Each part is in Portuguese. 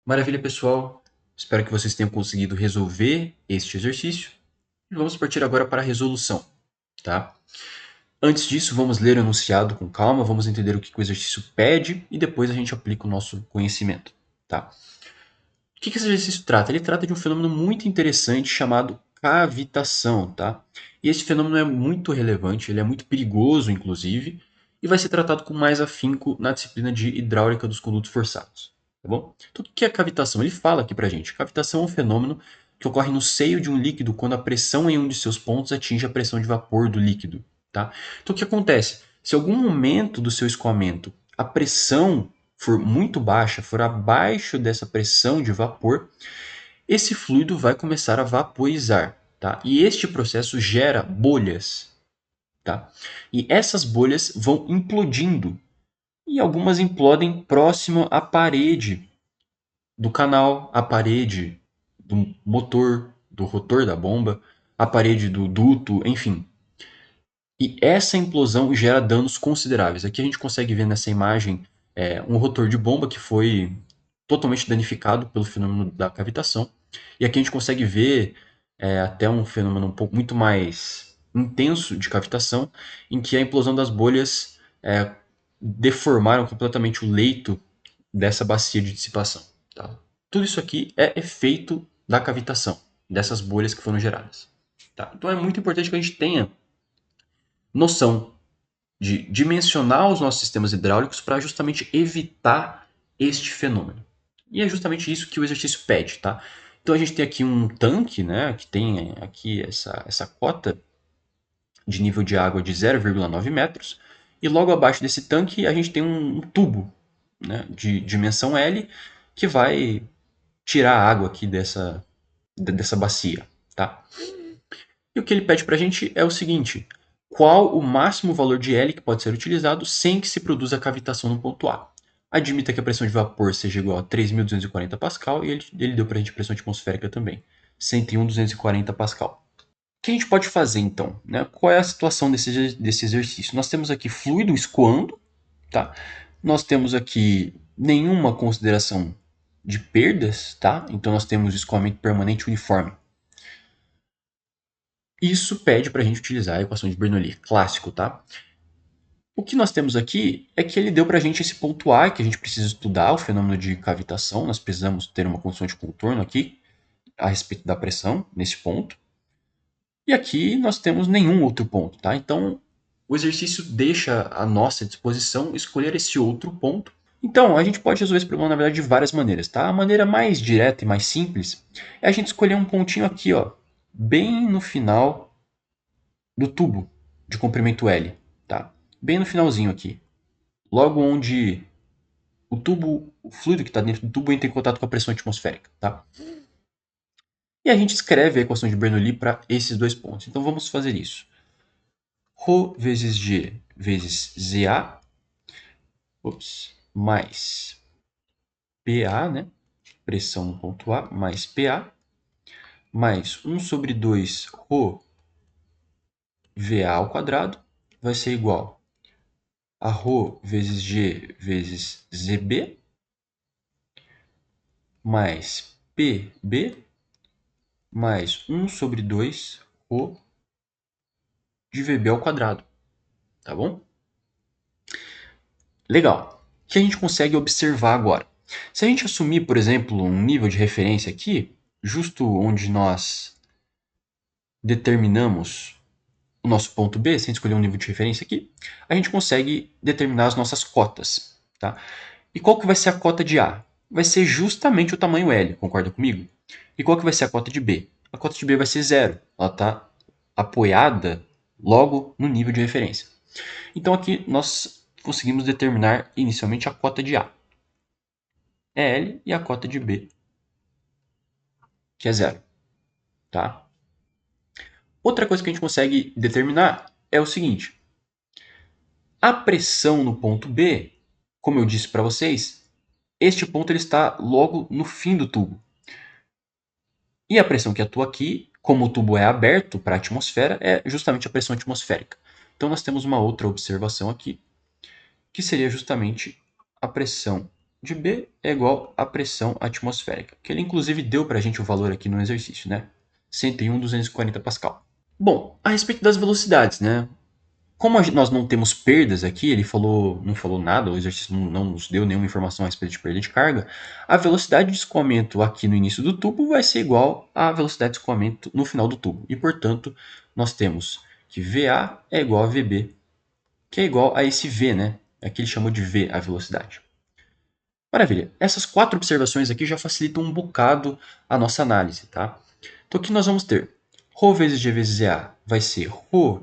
Maravilha, pessoal. Espero que vocês tenham conseguido resolver este exercício. E vamos partir agora para a resolução, tá? Antes disso, vamos ler o enunciado com calma, vamos entender o que o exercício pede e depois a gente aplica o nosso conhecimento, tá? O que esse exercício trata? Ele trata de um fenômeno muito interessante chamado cavitação, tá? E esse fenômeno é muito relevante, ele é muito perigoso, inclusive, e vai ser tratado com mais afinco na disciplina de hidráulica dos condutos forçados, tá bom? Então, o que é cavitação? Ele fala aqui pra gente. Cavitação é um fenômeno que ocorre no seio de um líquido quando a pressão em um de seus pontos atinge a pressão de vapor do líquido, tá? Então, o que acontece? Se em algum momento do seu escoamento a pressão for muito baixa, for abaixo dessa pressão de vapor, esse fluido vai começar a vaporizar, tá? E este processo gera bolhas, tá? E essas bolhas vão implodindo e algumas implodem próximo à parede do canal, à parede do motor, do rotor da bomba, à parede do duto, enfim. E essa implosão gera danos consideráveis. Aqui a gente consegue ver nessa imagem um rotor de bomba que foi totalmente danificado pelo fenômeno da cavitação. E aqui a gente consegue ver até um fenômeno um pouco muito mais intenso de cavitação, em que a implosão das bolhas deformaram completamente o leito dessa bacia de dissipação. Tá? Tudo isso aqui é efeito da cavitação, dessas bolhas que foram geradas. Tá? Então é muito importante que a gente tenha noção de dimensionar os nossos sistemas hidráulicos para justamente evitar este fenômeno. E é justamente isso que o exercício pede, tá? Então a gente tem aqui um tanque, né, que tem aqui essa cota de nível de água de 0,9 metros, e logo abaixo desse tanque a gente tem um tubo, né, de dimensão L que vai tirar a água aqui dessa bacia, tá? E o que ele pede para a gente é o seguinte: qual o máximo valor de L que pode ser utilizado sem que se produza cavitação no ponto A? Admita que a pressão de vapor seja igual a 3.240 pascal e ele deu para a gente pressão atmosférica também, 101.240 pascal. O que a gente pode fazer então? Né? Qual é a situação desse exercício? Nós temos aqui fluido escoando, tá? Nós temos aqui nenhuma consideração de perdas, tá? Então nós temos escoamento permanente uniforme. Isso pede para a gente utilizar a equação de Bernoulli, clássico, tá? O que nós temos aqui é que ele deu para a gente esse ponto A, que a gente precisa estudar o fenômeno de cavitação. Nós precisamos ter uma condição de contorno aqui a respeito da pressão nesse ponto. E aqui nós temos nenhum outro ponto, tá? Então o exercício deixa à nossa disposição escolher esse outro ponto. Então a gente pode resolver esse problema na verdade de várias maneiras, tá? A maneira mais direta e mais simples é a gente escolher um pontinho aqui, ó, bem no final do tubo de comprimento L, tá? Bem no finalzinho aqui, logo onde o fluido que está dentro do tubo entra em contato com a pressão atmosférica, tá? E a gente escreve a equação de Bernoulli para esses dois pontos. Então vamos fazer isso. Rho vezes G vezes ZA, mais PA, né? Pressão no ponto A, mais PA, mais 1 sobre 2 Rho VA ao quadrado, vai ser igual a Rho vezes G vezes ZB, mais PB, mais 1 sobre 2 Rho de VB ao quadrado, tá bom? Legal. O que a gente consegue observar agora? Se a gente assumir, por exemplo, um nível de referência aqui, justo onde nós determinamos o nosso ponto B, se a gente escolher um nível de referência aqui, a gente consegue determinar as nossas cotas, tá? E qual que vai ser a cota de A? Vai ser justamente o tamanho L, concorda comigo? E qual que vai ser a cota de B? A cota de B vai ser zero. Ela está apoiada logo no nível de referência. Então aqui nós conseguimos determinar inicialmente a cota de A, é L, e a cota de B, que é zero. Tá? Outra coisa que a gente consegue determinar é o seguinte: a pressão no ponto B, como eu disse para vocês, este ponto ele está logo no fim do tubo. E a pressão que atua aqui, como o tubo é aberto para a atmosfera, é justamente a pressão atmosférica. Então nós temos uma outra observação aqui, que seria justamente a pressão de B é igual à pressão atmosférica, que ele inclusive deu para a gente o valor aqui no exercício, né? 101.240 Pascal. Bom, a respeito das velocidades, né? Como nós não temos perdas aqui, ele não falou nada, o exercício não nos deu nenhuma informação a respeito de perda de carga, a velocidade de escoamento aqui no início do tubo vai ser igual à velocidade de escoamento no final do tubo. E, portanto, nós temos que VA é igual a VB, que é igual a esse V, né? Aqui ele chamou de V a velocidade. Maravilha. Essas 4 observações aqui já facilitam um bocado a nossa análise, tá? Então, aqui nós vamos ter ρ vezes G vezes EA vai ser ρ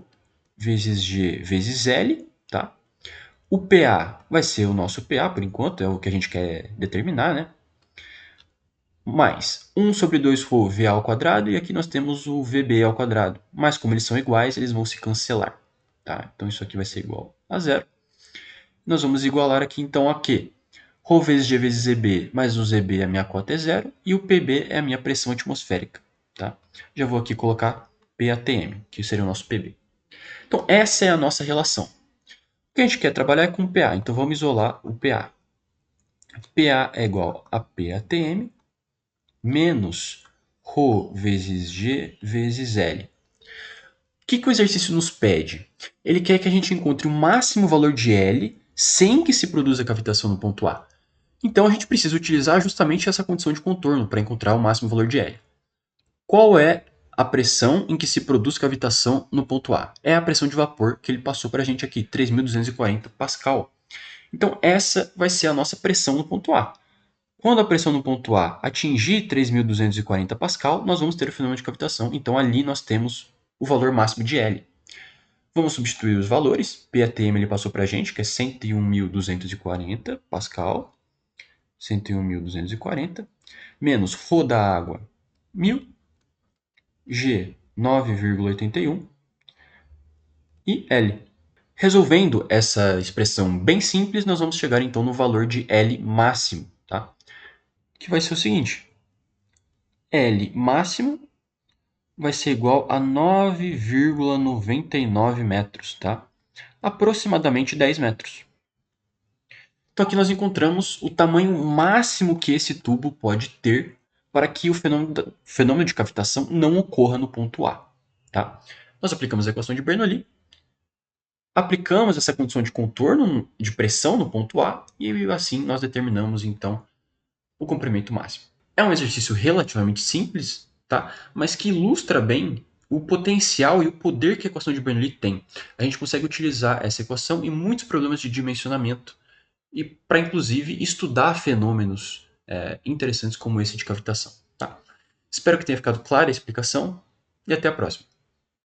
vezes G vezes L, tá? O PA vai ser o nosso PA, por enquanto, é o que a gente quer determinar, né? Mais 1 sobre 2 ρ VA ao quadrado, e aqui nós temos o VB ao quadrado. Mas como eles são iguais, eles vão se cancelar, tá? Então isso aqui vai ser igual a zero. Nós vamos igualar aqui então a quê? Ρ vezes G vezes ZB, mais o ZB, a minha cota é zero, e o PB é a minha pressão atmosférica, tá? Já vou aqui colocar PATM, que seria o nosso PB. Então, essa é a nossa relação. O que a gente quer trabalhar é com PA, então vamos isolar o PA. PA é igual a PATM menos ρ vezes G vezes L. O que o exercício nos pede? Ele quer que a gente encontre o máximo valor de L sem que se produza cavitação no ponto A. Então, a gente precisa utilizar justamente essa condição de contorno para encontrar o máximo valor de L. Qual é a pressão em que se produz cavitação no ponto A? É a pressão de vapor que ele passou para a gente aqui, 3.240 Pascal. Então, essa vai ser a nossa pressão no ponto A. Quando a pressão no ponto A atingir 3.240 Pascal, nós vamos ter o fenômeno de cavitação. Então, ali nós temos o valor máximo de L. Vamos substituir os valores. PATM ele passou para a gente, que é 101.240 Pascal. 101.240. Menos ρ da água, 1.000. G, 9,81. E L. Resolvendo essa expressão bem simples, nós vamos chegar então no valor de L máximo, tá? Que vai ser o seguinte: L máximo vai ser igual a 9,99 metros, tá? Aproximadamente 10 metros. Então aqui nós encontramos o tamanho máximo que esse tubo pode ter para que o fenômeno de cavitação não ocorra no ponto A, tá? Nós aplicamos a equação de Bernoulli, aplicamos essa condição de contorno de pressão no ponto A e assim nós determinamos então o comprimento máximo. É um exercício relativamente simples, tá? Mas que ilustra bem o potencial e o poder que a equação de Bernoulli tem. A gente consegue utilizar essa equação em muitos problemas de dimensionamento e para inclusive estudar fenômenos interessantes como esse de cavitação. Tá? Espero que tenha ficado clara a explicação e até a próxima.